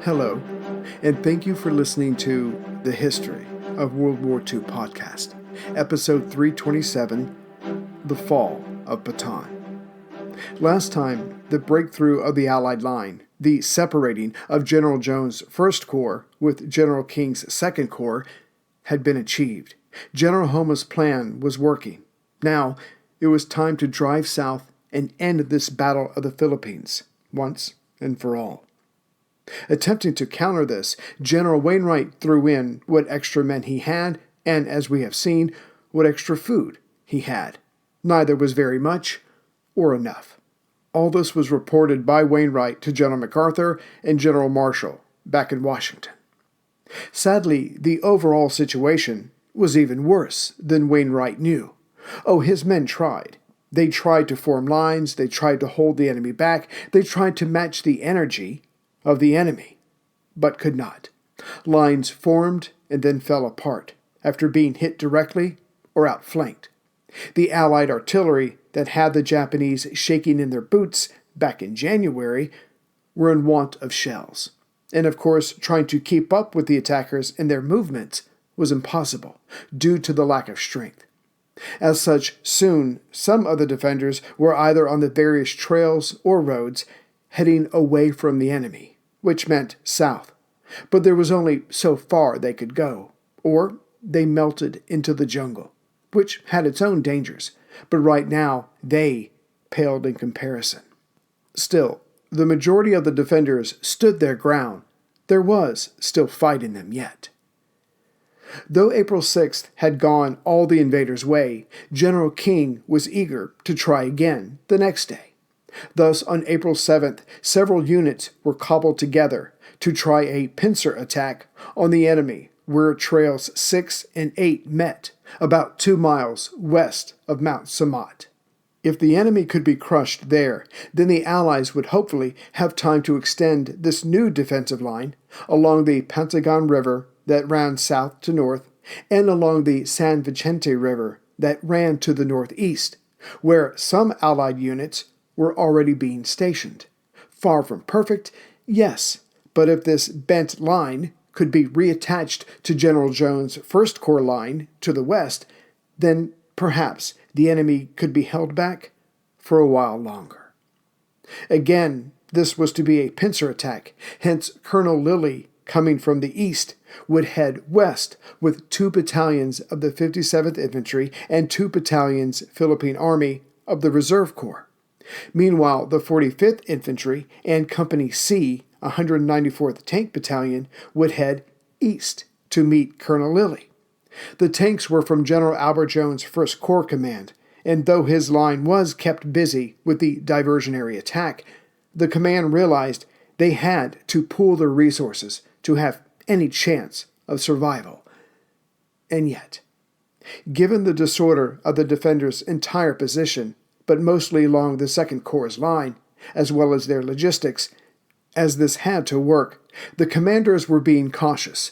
Hello, and thank you for listening to the History of World War II podcast, episode 327, The Fall of Bataan. Last time, the breakthrough of the Allied line, the separating of General Jones' 1st Corps with General King's 2nd Corps, had been achieved. General Homa's plan was working. Now, it was time to drive south and end this Battle of the Philippines, once and for all. Attempting to counter this, General Wainwright threw in what extra men he had, and as we have seen, what extra food he had. Neither was very much or enough. All this was reported by Wainwright to General MacArthur and General Marshall back in Washington. Sadly, the overall situation was even worse than Wainwright knew. Oh, his men tried. They tried to form lines, they tried to hold the enemy back, they tried to match the energy of the enemy, but could not. Lines formed and then fell apart after being hit directly or outflanked. The Allied artillery that had the Japanese shaking in their boots back in January were in want of shells. And of course, trying to keep up with the attackers in their movements was impossible due to the lack of strength. As such, soon some of the defenders were either on the various trails or roads heading away from the enemy, which meant south. But there was only so far they could go, or they melted into the jungle, which had its own dangers, but right now they paled in comparison. Still, the majority of the defenders stood their ground. There was still fight in them yet. Though April 6th had gone all the invaders' way, General King was eager to try again the next day. Thus, on April 7th, several units were cobbled together to try a pincer attack on the enemy where trails 6 and 8 met, about 2 miles west of Mount Samat. If the enemy could be crushed there, then the Allies would hopefully have time to extend this new defensive line along the Pentagon River that ran south to north, and along the San Vicente River that ran to the northeast, where some Allied units were already being stationed. Far from perfect, yes, but if this bent line could be reattached to General Jones' 1st Corps line to the west, then perhaps the enemy could be held back for a while longer. Again, this was to be a pincer attack, hence Colonel Lilly, coming from the east, would head west with 2 battalions of the 57th Infantry and 2 battalions Philippine Army of the Reserve Corps. Meanwhile, the 45th Infantry and Company C, 194th Tank Battalion, would head east to meet Colonel Lilly. The tanks were from General Albert Jones' 1st Corps Command, and though his line was kept busy with the diversionary attack, the command realized they had to pool their resources to have any chance of survival. And yet, given the disorder of the defenders' entire position, but mostly along the 2nd Corps' line, as well as their logistics, as this had to work, the commanders were being cautious,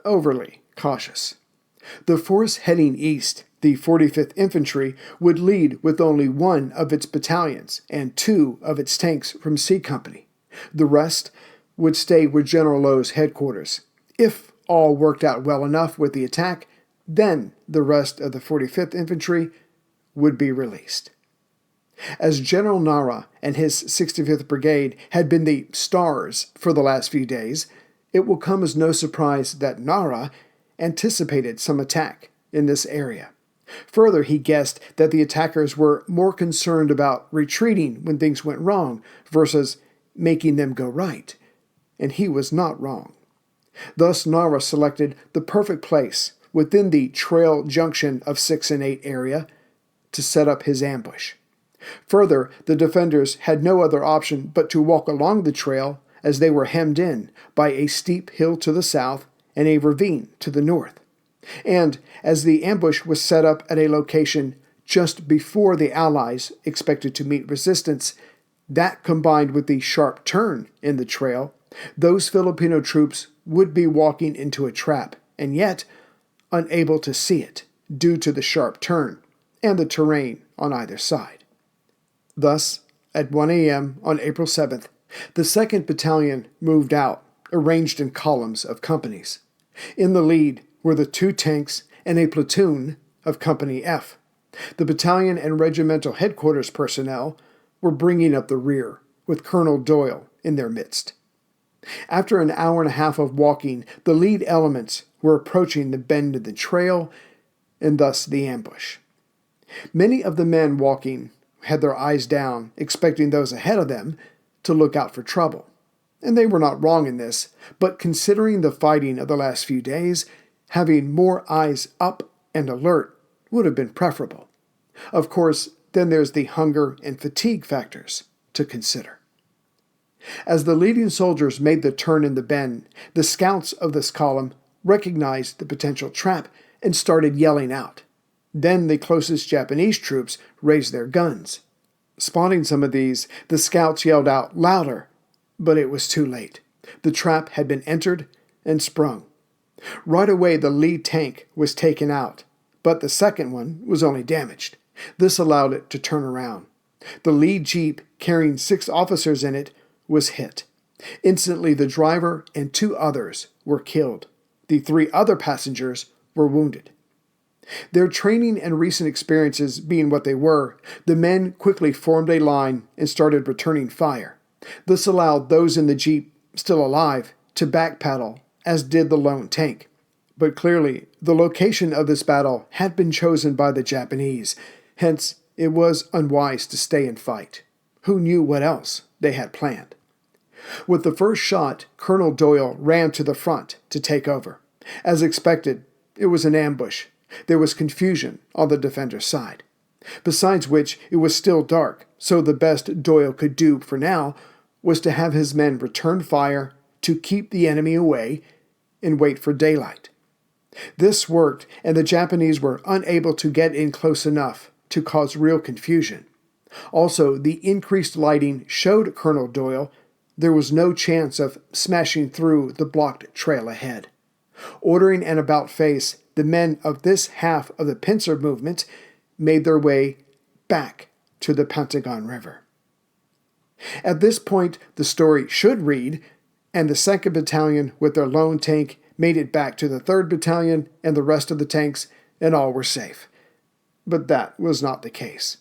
overly cautious. The force heading east, the 45th Infantry, would lead with only 1 of its battalions and 2 of its tanks from C Company. The rest would stay with General Lowe's headquarters. If all worked out well enough with the attack, then the rest of the 45th Infantry would be released. As General Nara and his 65th Brigade had been the stars for the last few days, it will come as no surprise that Nara anticipated some attack in this area. Further, he guessed that the attackers were more concerned about retreating when things went wrong versus making them go right, and he was not wrong. Thus, Nara selected the perfect place within the trail junction of 6 and 8 area to set up his ambush. Further, the defenders had no other option but to walk along the trail as they were hemmed in by a steep hill to the south and a ravine to the north. And as the ambush was set up at a location just before the Allies expected to meet resistance, that combined with the sharp turn in the trail, those Filipino troops would be walking into a trap, and yet unable to see it due to the sharp turn and the terrain on either side. Thus, at 1 a.m. on April 7th, the 2nd Battalion moved out arranged in columns of companies. In the lead were the 2 tanks and a platoon of Company F. The battalion and regimental headquarters personnel were bringing up the rear, with Colonel Doyle in their midst. After an hour and a half of walking, the lead elements were approaching the bend in the trail, and thus the ambush. Many of the men walking had their eyes down, expecting those ahead of them to look out for trouble. And they were not wrong in this, but considering the fighting of the last few days, having more eyes up and alert would have been preferable. Of course, then there's the hunger and fatigue factors to consider. As the leading soldiers made the turn in the bend, the scouts of this column recognized the potential trap and started yelling out. Then the closest Japanese troops raised their guns. Spotting some of these, the scouts yelled out louder, but it was too late. The trap had been entered and sprung. Right away, the lead tank was taken out, but the second one was only damaged. This allowed it to turn around. The lead jeep, carrying 6 officers in it, was hit. Instantly, the driver and 2 others were killed. The 3 other passengers were wounded. Their training and recent experiences being what they were, the men quickly formed a line and started returning fire. This allowed those in the jeep still alive to backpedal, as did the lone tank. But clearly, the location of this battle had been chosen by the Japanese, hence it was unwise to stay and fight. Who knew what else they had planned? With the first shot, Colonel Doyle ran to the front to take over. As expected, it was an ambush. There was confusion on the defender's side. Besides which, it was still dark, so the best Doyle could do for now was to have his men return fire to keep the enemy away and wait for daylight. This worked, and the Japanese were unable to get in close enough to cause real confusion. Also, the increased lighting showed Colonel Doyle there was no chance of smashing through the blocked trail ahead. Ordering an about-face, the men of this half of the pincer movement made their way back to the Pentagon River. At this point, the story should read, and the 2nd Battalion with their lone tank made it back to the 3rd Battalion and the rest of the tanks, and all were safe. But that was not the case.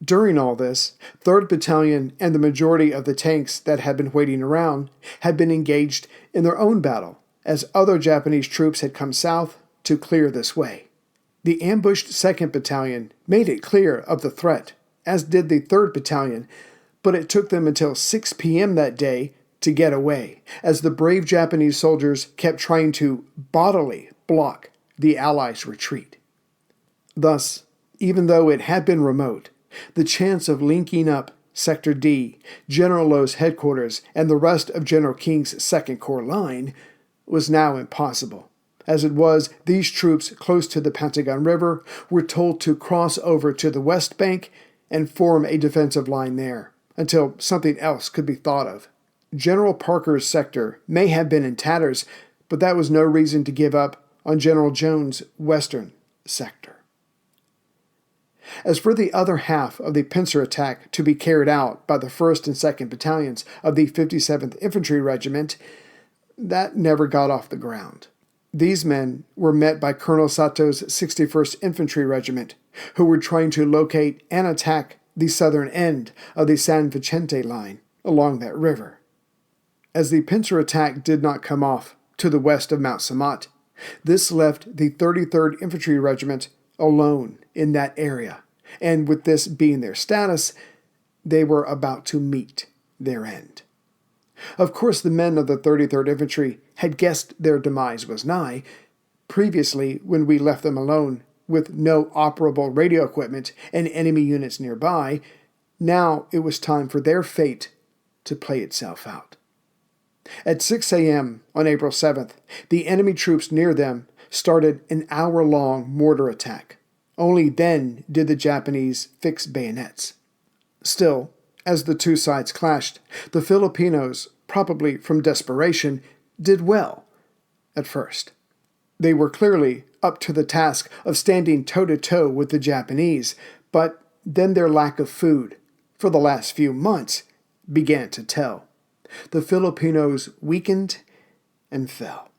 During all this, 3rd Battalion and the majority of the tanks that had been waiting around had been engaged in their own battle, as other Japanese troops had come south to clear this way. The ambushed 2nd Battalion made it clear of the threat, as did the 3rd Battalion, but it took them until 6 p.m. that day to get away, as the brave Japanese soldiers kept trying to bodily block the Allies' retreat. Thus, even though it had been remote, the chance of linking up Sector D, General Lowe's headquarters, and the rest of General King's 2nd Corps line was now impossible. As it was, these troops close to the Pentagon River were told to cross over to the West Bank and form a defensive line there, until something else could be thought of. General Parker's sector may have been in tatters, but that was no reason to give up on General Jones' western sector. As for the other half of the pincer attack to be carried out by the 1st and 2nd Battalions of the 57th Infantry Regiment, that never got off the ground. These men were met by Colonel Sato's 61st Infantry Regiment, who were trying to locate and attack the southern end of the San Vicente line along that river. As the pincer attack did not come off to the west of Mount Samat, this left the 33rd Infantry Regiment alone in that area, and with this being their status, they were about to meet their end. Of course, the men of the 33rd Infantry had guessed their demise was nigh. Previously, when we left them alone with no operable radio equipment and enemy units nearby, now it was time for their fate to play itself out. At 6 a.m. on April 7th, the enemy troops near them started an hour-long mortar attack. Only then did the Japanese fix bayonets. Still, as the two sides clashed, the Filipinos, probably from desperation, did well at first. They were clearly up to the task of standing toe-to-toe with the Japanese, but then their lack of food for the last few months began to tell. The Filipinos weakened and fell.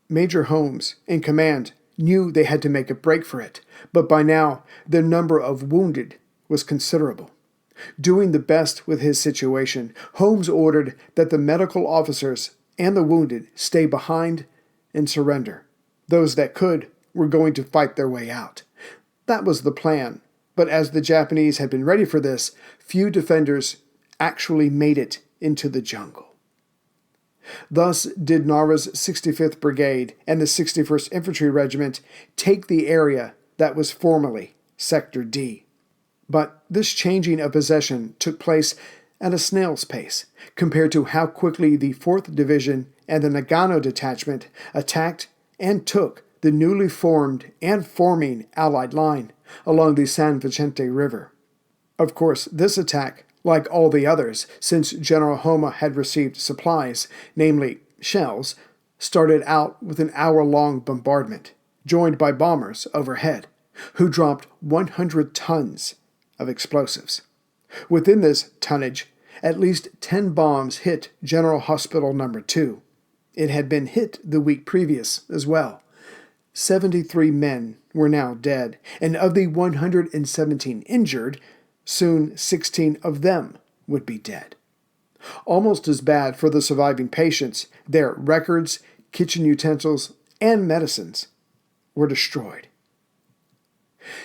Major Holmes, in command, knew they had to make a break for it, but by now the number of wounded was considerable. Doing the best with his situation, Holmes ordered that the medical officers and the wounded stay behind and surrender. Those that could were going to fight their way out. That was the plan, but as the Japanese had been ready for this, few defenders actually made it into the jungle. Thus did Nara's 65th Brigade and the 61st Infantry Regiment take the area that was formerly Sector D. But this changing of possession took place at a snail's pace compared to how quickly the 4th Division and the Nagano Detachment attacked and took the newly formed and forming Allied line along the San Vicente River. Of course, this attack, like all the others, since General Homa had received supplies, namely shells, started out with an hour-long bombardment, joined by bombers overhead, who dropped 100 tons of explosives. Within this tonnage, at least 10 bombs hit General Hospital No. 2. It had been hit the week previous as well. 73 men were now dead, and of the 117 injured, soon 16 of them would be dead. Almost as bad for the surviving patients, their records, kitchen utensils, and medicines were destroyed.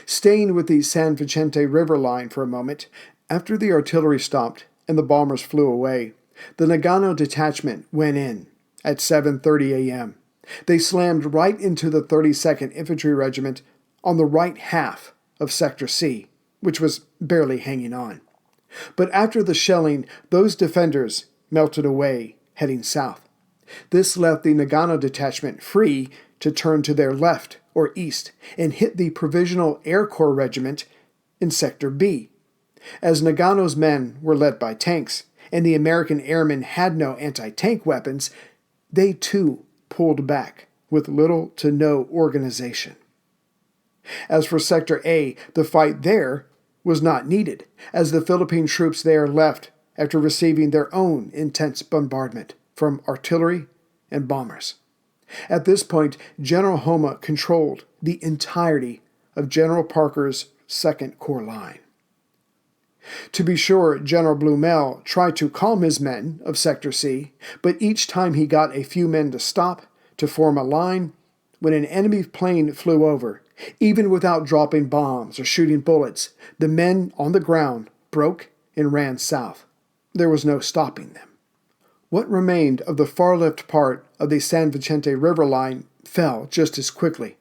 Staying with the San Vicente River line for a moment, after the artillery stopped and the bombers flew away, the Nagano detachment went in at 7:30 a.m. They slammed right into the 32nd Infantry Regiment on the right half of Sector C, which was barely hanging on. But after the shelling, those defenders melted away, heading south. This left the Nagano detachment free to turn to their left or east and hit the Provisional Air Corps Regiment in Sector B. As Nagano's men were led by tanks, and the American airmen had no anti-tank weapons, they too pulled back with little to no organization. As for Sector A, the fight there was not needed, as the Philippine troops there left after receiving their own intense bombardment from artillery and bombers. At this point, General Homa controlled the entirety of General Parker's 2nd Corps line. To be sure, General Blumel tried to calm his men of Sector C, but each time he got a few men to stop, to form a line, when an enemy plane flew over, even without dropping bombs or shooting bullets, the men on the ground broke and ran south. There was no stopping them. What remained of the far left part of the San Vicente River line fell just as quickly,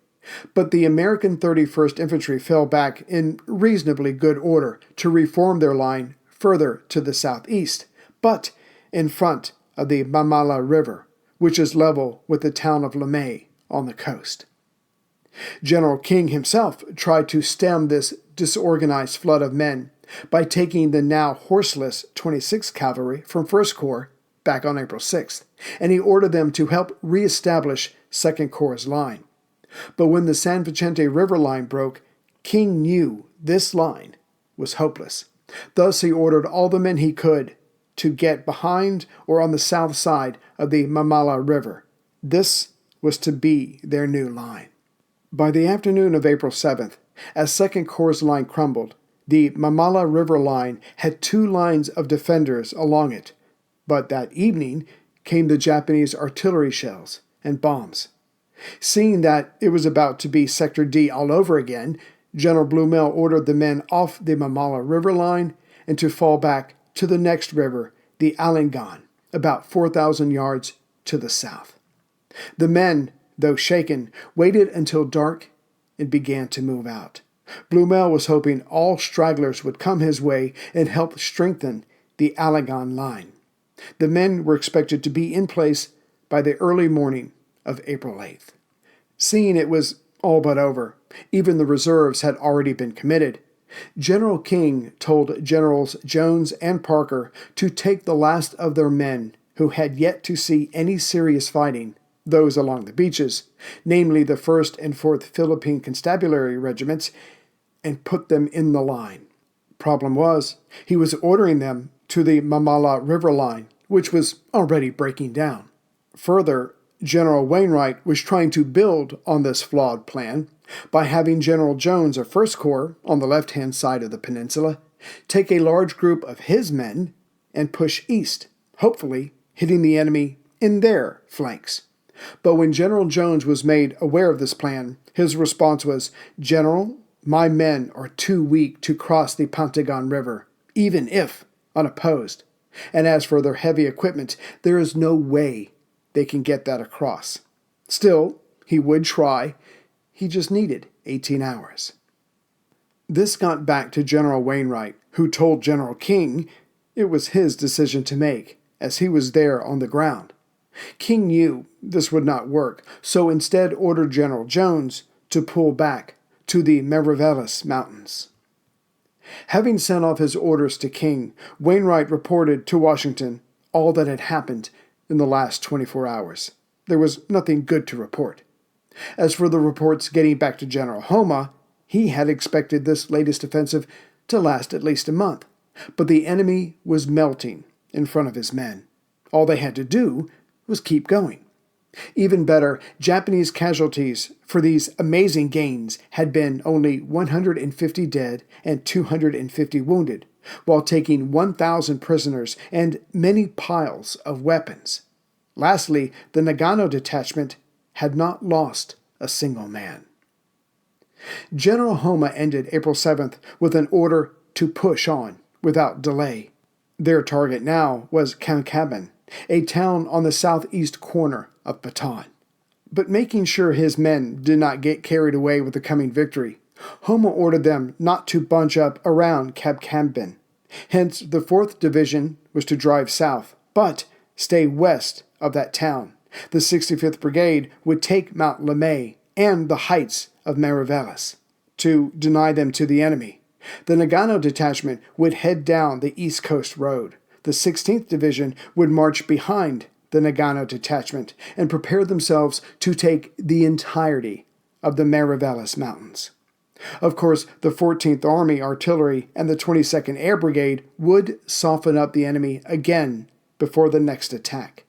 but the American 31st Infantry fell back in reasonably good order to reform their line further to the southeast, but in front of the Mamala River, which is level with the town of Lemay on the coast. General King himself tried to stem this disorganized flood of men by taking the now horseless 26th Cavalry from 1st Corps back on April 6th, and he ordered them to help reestablish 2nd Corps' line. But when the San Vicente River line broke, King knew this line was hopeless. Thus he ordered all the men he could to get behind or on the south side of the Mamala River. This was to be their new line. By the afternoon of April 7th, as 2nd Corps' line crumbled, the Mamala River line had 2 lines of defenders along it, but that evening came the Japanese artillery shells and bombs. Seeing that it was about to be Sector D all over again, General Blumel ordered the men off the Mamala River line and to fall back to the next river, the Alingan, about 4,000 yards to the south. The men, though shaken, waited until dark and began to move out. Blumel was hoping all stragglers would come his way and help strengthen the Alingan line. The men were expected to be in place by the early morning of April 8th. Seeing it was all but over, even the reserves had already been committed, General King told Generals Jones and Parker to take the last of their men who had yet to see any serious fighting, those along the beaches, namely the 1st and 4th Philippine Constabulary Regiments, and put them in the line. Problem was, he was ordering them to the Mamala River line, which was already breaking down. Further, General Wainwright was trying to build on this flawed plan by having General Jones of 1st Corps on the left-hand side of the peninsula take a large group of his men and push east, hopefully hitting the enemy in their flanks. But when General Jones was made aware of this plan, his response was, "General, my men are too weak to cross the Pentagon River, even if unopposed. And as for their heavy equipment, there is no way they can get that across." Still, he would try. He just needed 18 hours. This got back to General Wainwright, who told General King it was his decision to make, as he was there on the ground. King knew this would not work, so instead ordered General Jones to pull back to the Mariveles Mountains. Having sent off his orders to King, Wainwright reported to Washington all that had happened in the last 24 hours. There was nothing good to report. As for the reports getting back to General Homa, he had expected this latest offensive to last at least a month, but the enemy was melting in front of his men. All they had to do was keep going. Even better, Japanese casualties for these amazing gains had been only 150 dead and 250 wounded, while taking 1,000 prisoners and many piles of weapons. Lastly, the Nagano detachment had not lost a single man. General Homa ended April 7th with an order to push on without delay. Their target now was Kankaban, a town on the southeast corner of Bataan. But making sure his men did not get carried away with the coming victory, Homa ordered them not to bunch up around Kankaban. Hence, the 4th Division was to drive south, but stay west of that town. The 65th Brigade would take Mount Lemay and the heights of Mariveles to deny them to the enemy. The Nagano detachment would head down the East Coast Road. The 16th Division would march behind the Nagano detachment and prepare themselves to take the entirety of the Mariveles Mountains. Of course, the 14th Army Artillery and the 22nd Air Brigade would soften up the enemy again before the next attack.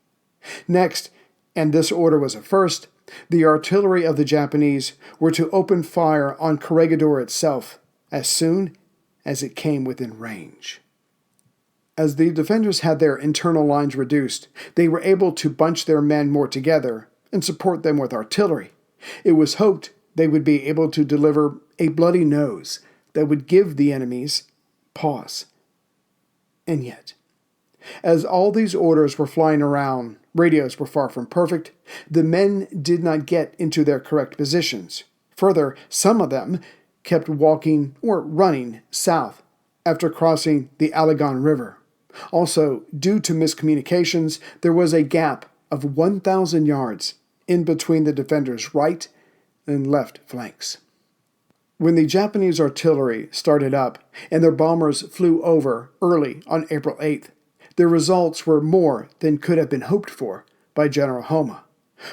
Next, and this order was a first, the artillery of the Japanese were to open fire on Corregidor itself as soon as it came within range. As the defenders had their internal lines reduced, they were able to bunch their men more together and support them with artillery. It was hoped they would be able to deliver a bloody nose that would give the enemies pause. And yet, as all these orders were flying around, radios were far from perfect, the men did not get into their correct positions. Further, some of them kept walking or running south after crossing the Allegan River. Also, due to miscommunications, there was a gap of 1,000 yards in between the defenders' right and left flanks. When the Japanese artillery started up and their bombers flew over early on April 8th, the results were more than could have been hoped for by General Homa.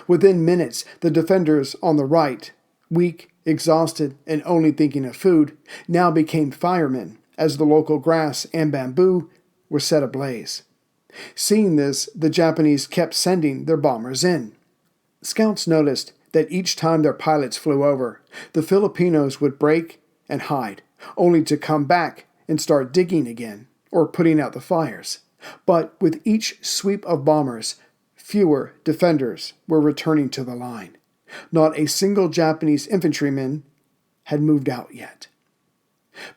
Within minutes, the defenders on the right, weak, exhausted, and only thinking of food, now became firemen as the local grass and bamboo were set ablaze. Seeing this, the Japanese kept sending their bombers in. Scouts noticed that each time their pilots flew over, the Filipinos would break and hide, only to come back and start digging again or putting out the fires. But with each sweep of bombers, fewer defenders were returning to the line. Not a single Japanese infantryman had moved out yet.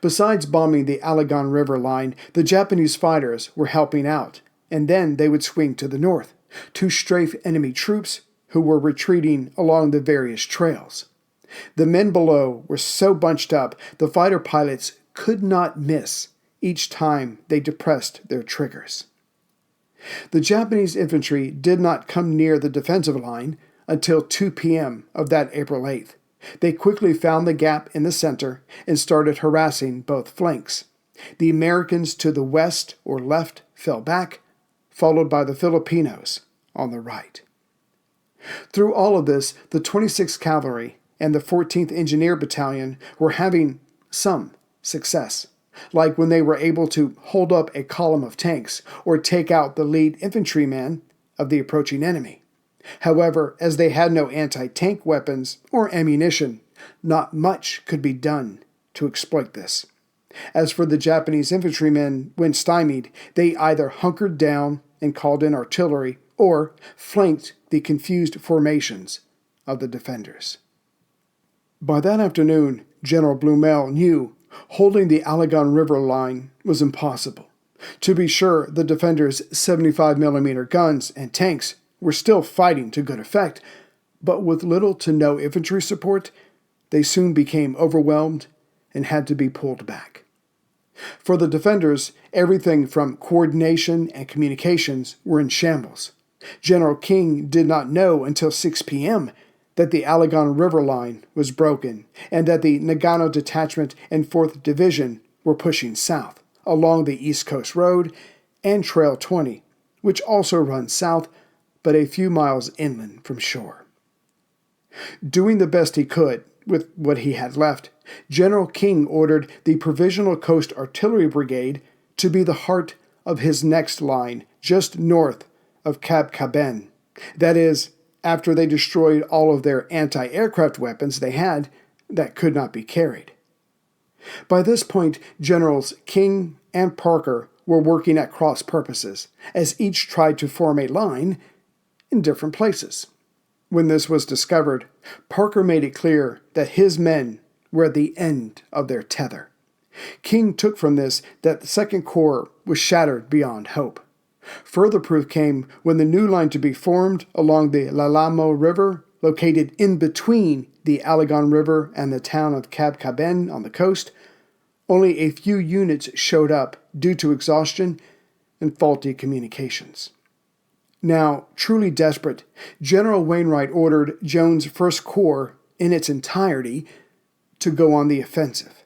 Besides bombing the Allegan River line, the Japanese fighters were helping out, and then they would swing to the north to strafe enemy troops who were retreating along the various trails. The men below were so bunched up, the fighter pilots could not miss each time they depressed their triggers. The Japanese infantry did not come near the defensive line until 2 p.m. of that April 8th. They quickly found the gap in the center and started harassing both flanks. The Americans to the west or left fell back, followed by the Filipinos on the right. Through all of this, the 26th Cavalry and the 14th Engineer Battalion were having some success, like when they were able to hold up a column of tanks or take out the lead infantryman of the approaching enemy. However, as they had no anti-tank weapons or ammunition, not much could be done to exploit this. As for the Japanese infantrymen, when stymied, they either hunkered down and called in artillery or flanked the confused formations of the defenders. By that afternoon, General Blumel knew holding the Allegan River line was impossible. To be sure, the defenders' 75mm guns and tanks were still fighting to good effect, but with little to no infantry support, they soon became overwhelmed and had to be pulled back. For the defenders, everything from coordination and communications were in shambles. General King did not know until 6 p.m. that the Allegan River line was broken and that the Nagano Detachment and 4th Division were pushing south along the East Coast Road and Trail 20, which also runs south but a few miles inland from shore. Doing the best he could with what he had left, General King ordered the Provisional Coast Artillery Brigade to be the heart of his next line just north of Cab Caben. That is, after they destroyed all of their anti-aircraft weapons they had that could not be carried. By this point, Generals King and Parker were working at cross purposes, as each tried to form a line in different places. When this was discovered, Parker made it clear that his men were at the end of their tether. King took from this that the Second Corps was shattered beyond hope. Further proof came when the new line to be formed along the Lalamo River, located in between the Allegan River and the town of Cab Caben on the coast, only a few units showed up due to exhaustion and faulty communications. Now, truly desperate, General Wainwright ordered Jones' First Corps in its entirety to go on the offensive.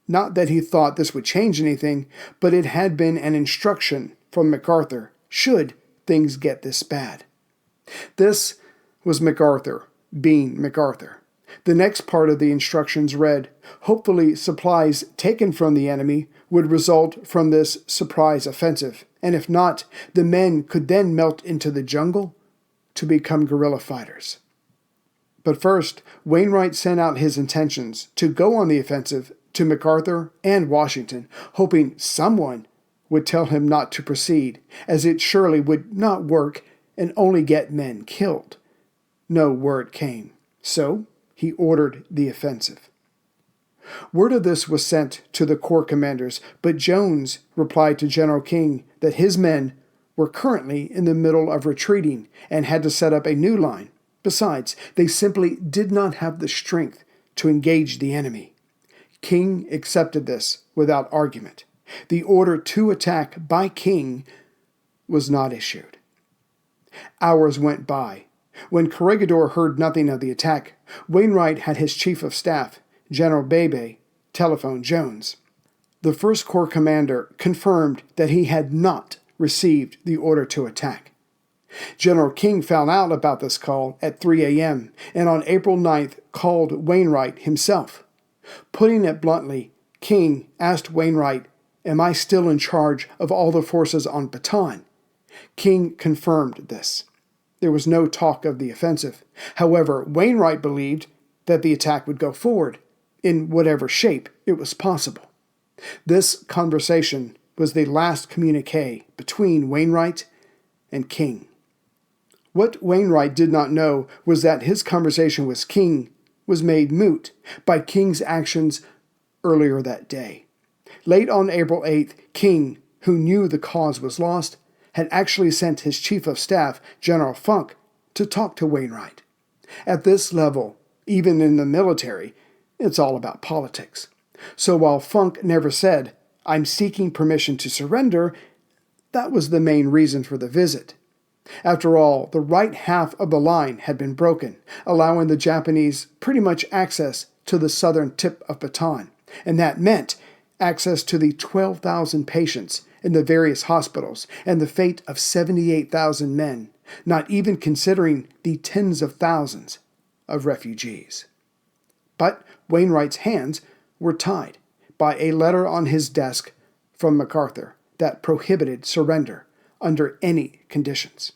Not that he thought this would change anything, but it had been an instruction from MacArthur should things get this bad. This was MacArthur being MacArthur. The next part of the instructions read, hopefully supplies taken from the enemy would result from this surprise offensive, and if not, the men could then melt into the jungle to become guerrilla fighters. But first, Wainwright sent out his intentions to go on the offensive to MacArthur and Washington, hoping someone would tell him not to proceed, as it surely would not work and only get men killed. No word came, so he ordered the offensive. Word of this was sent to the corps commanders, but Jones replied to General King that his men were currently in the middle of retreating and had to set up a new line. Besides, they simply did not have the strength to engage the enemy. King accepted this without argument. The order to attack by King was not issued. Hours went by. When Corregidor heard nothing of the attack, Wainwright had his chief of staff, General Bebe, telephone Jones. The First Corps commander confirmed that he had not received the order to attack. General King found out about this call at 3 a.m. and on April 9th called Wainwright himself. Putting it bluntly, King asked Wainwright, "Am I still in charge of all the forces on Bataan?" King confirmed this. There was no talk of the offensive. However, Wainwright believed that the attack would go forward, in whatever shape it was possible. This conversation was the last communique between Wainwright and King. What Wainwright did not know was that his conversation with King was made moot by King's actions earlier that day. Late on April 8th, King, who knew the cause was lost, had actually sent his chief of staff, General Funk, to talk to Wainwright. At this level, even in the military, it's all about politics. So while Funk never said, "I'm seeking permission to surrender," that was the main reason for the visit. After all, the right half of the line had been broken, allowing the Japanese pretty much access to the southern tip of Bataan, and that meant access to the 12,000 patients in the various hospitals and the fate of 78,000 men, not even considering the tens of thousands of refugees. But Wainwright's hands were tied by a letter on his desk from MacArthur that prohibited surrender under any conditions.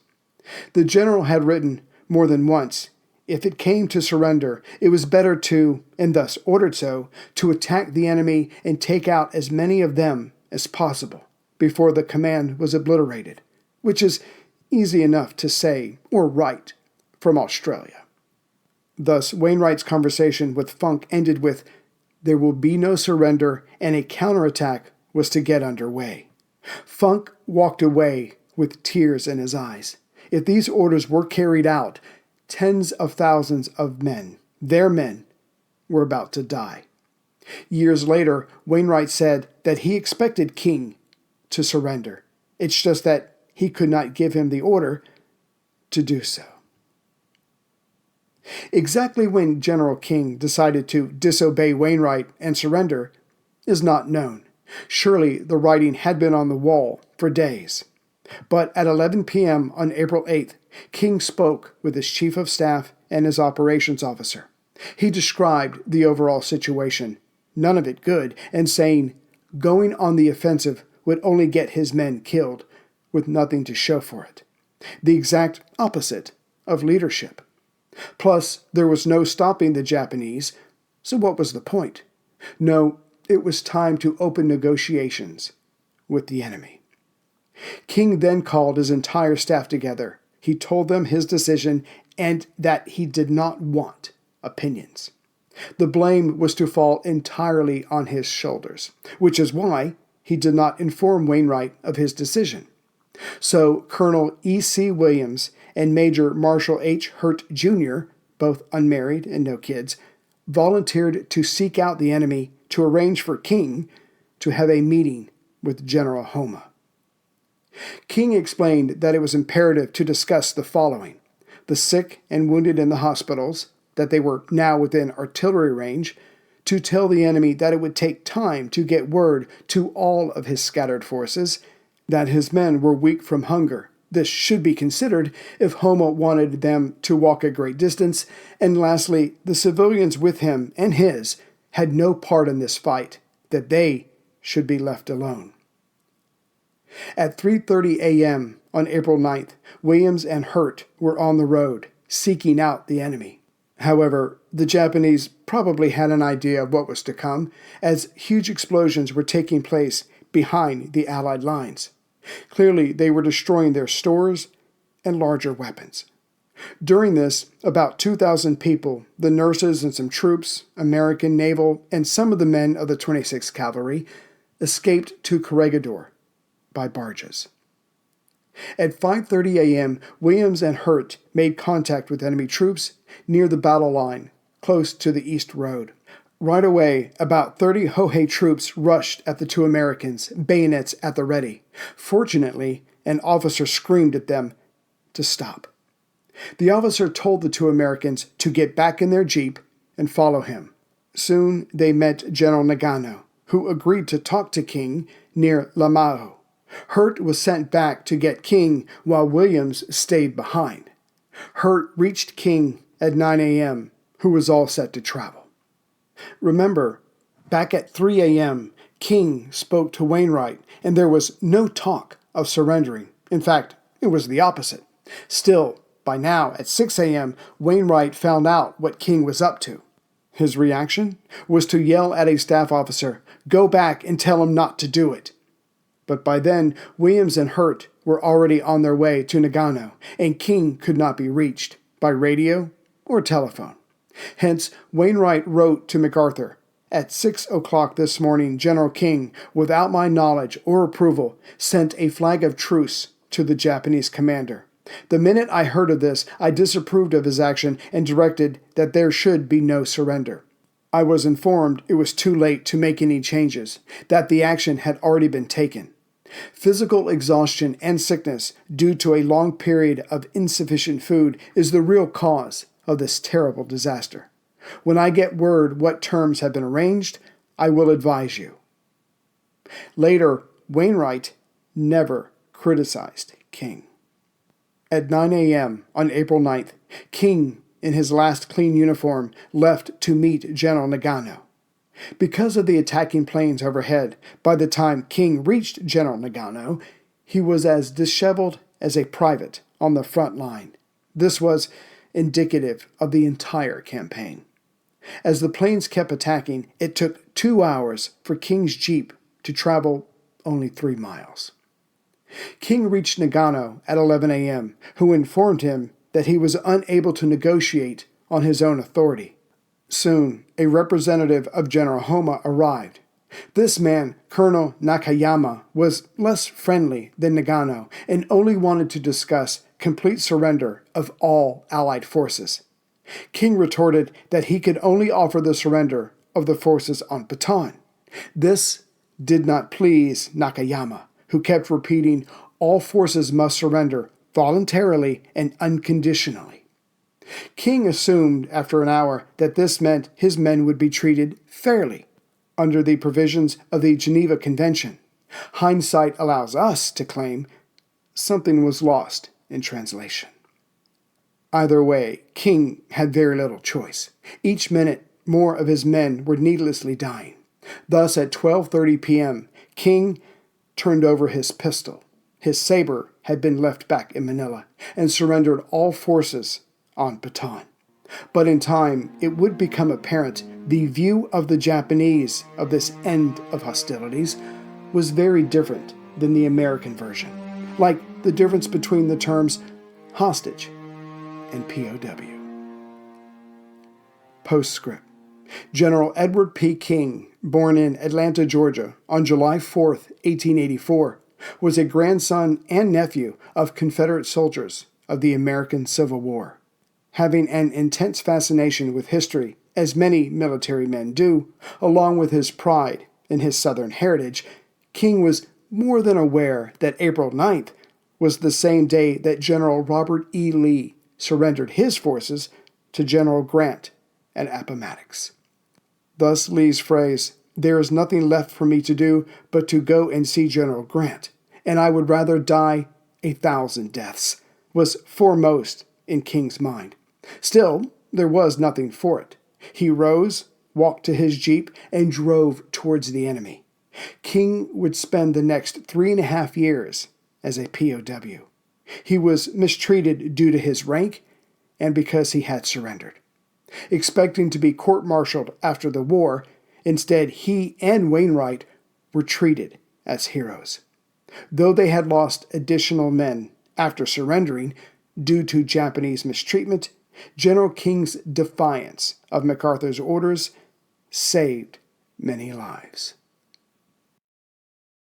The general had written more than once, if it came to surrender, it was better to, and thus ordered so, to attack the enemy and take out as many of them as possible before the command was obliterated, which is easy enough to say or write from Australia. Thus, Wainwright's conversation with Funk ended with, there will be no surrender, and a counterattack was to get underway. Funk walked away with tears in his eyes. If these orders were carried out, tens of thousands of men, their men, were about to die. Years later, Wainwright said that he expected King to surrender. It's just that he could not give him the order to do so. Exactly when General King decided to disobey Wainwright and surrender is not known. Surely the writing had been on the wall for days. But at 11 p.m. on April 8th, King spoke with his chief of staff and his operations officer. He described the overall situation, none of it good, and saying going on the offensive would only get his men killed, with nothing to show for it. The exact opposite of leadership. Plus, there was no stopping the Japanese, so what was the point? No, it was time to open negotiations with the enemy. King then called his entire staff together. He told them his decision and that he did not want opinions. The blame was to fall entirely on his shoulders, which is why he did not inform Wainwright of his decision. So Colonel E.C. Williams and Major Marshall H. Hurt Jr., both unmarried and no kids, volunteered to seek out the enemy to arrange for King to have a meeting with General Homa. King explained that it was imperative to discuss the following: the sick and wounded in the hospitals, that they were now within artillery range, to tell the enemy that it would take time to get word to all of his scattered forces, that his men were weak from hunger. This should be considered if Homa wanted them to walk a great distance, and lastly, the civilians with him and his had no part in this fight, that they should be left alone. At 3:30 a.m. on April 9th, Williams and Hurt were on the road, seeking out the enemy. However, the Japanese probably had an idea of what was to come, as huge explosions were taking place behind the Allied lines. Clearly, they were destroying their stores and larger weapons. During this, about 2,000 people, the nurses and some troops, American naval, and some of the men of the 26th Cavalry, escaped to Corregidor by barges. At 5:30 a.m., Williams and Hurt made contact with enemy troops near the battle line, close to the East Road. Right away, about 30 Hohei troops rushed at the two Americans, bayonets at the ready. Fortunately, an officer screamed at them to stop. The officer told the two Americans to get back in their jeep and follow him. Soon they met General Nagano, who agreed to talk to King near Lamao. Hurt was sent back to get King while Williams stayed behind. Hurt reached King at 9 a.m., who was all set to travel. Remember, back at 3 a.m., King spoke to Wainwright, and there was no talk of surrendering. In fact, it was the opposite. Still, by now, at 6 a.m., Wainwright found out what King was up to. His reaction was to yell at a staff officer, "Go back and tell him not to do it." But by then, Williams and Hurt were already on their way to Nagano, and King could not be reached by radio or telephone. Hence, Wainwright wrote to MacArthur, "At 6 o'clock this morning, General King, without my knowledge or approval, sent a flag of truce to the Japanese commander. The minute I heard of this, I disapproved of his action and directed that there should be no surrender. I was informed it was too late to make any changes, that the action had already been taken. Physical exhaustion and sickness due to a long period of insufficient food is the real cause of this terrible disaster. When I get word what terms have been arranged, I will advise you." Later, Wainwright never criticized King. At 9 a.m. on April 9th, King, in his last clean uniform, left to meet General Nagano. Because of the attacking planes overhead, by the time King reached General Nagano, he was as disheveled as a private on the front line. This was indicative of the entire campaign. As the planes kept attacking, it took 2 hours for King's jeep to travel only 3 miles. King reached Nagano at 11 a.m., who informed him that he was unable to negotiate on his own authority. Soon, a representative of General Homa arrived. This man, Colonel Nakayama, was less friendly than Nagano and only wanted to discuss complete surrender of all Allied forces. King retorted that he could only offer the surrender of the forces on Bataan. This did not please Nakayama, who kept repeating all forces must surrender voluntarily and unconditionally. King assumed after an hour that this meant his men would be treated fairly under the provisions of the Geneva Convention. Hindsight allows us to claim something was lost in translation. Either way, King had very little choice. Each minute, more of his men were needlessly dying. Thus, at 12:30 p.m., King turned over his pistol. His saber had been left back in Manila, and surrendered all forces on Bataan. But in time, it would become apparent the view of the Japanese of this end of hostilities was very different than the American version, like the difference between the terms hostage and POW. Postscript. General Edward P. King, born in Atlanta, Georgia, on July 4, 1884, was a grandson and nephew of Confederate soldiers of the American Civil War. Having an intense fascination with history, as many military men do, along with his pride in his Southern heritage, King was more than aware that April 9th was the same day that General Robert E. Lee surrendered his forces to General Grant at Appomattox. Thus Lee's phrase, "There is nothing left for me to do but to go and see General Grant, and I would rather die 1,000 deaths," was foremost in King's mind. Still, there was nothing for it. He rose, walked to his jeep, and drove towards the enemy. King would spend the next 3.5 years as a POW. He was mistreated due to his rank and because he had surrendered. Expecting to be court-martialed after the war, instead he and Wainwright were treated as heroes. Though they had lost additional men after surrendering due to Japanese mistreatment, General King's defiance of MacArthur's orders saved many lives.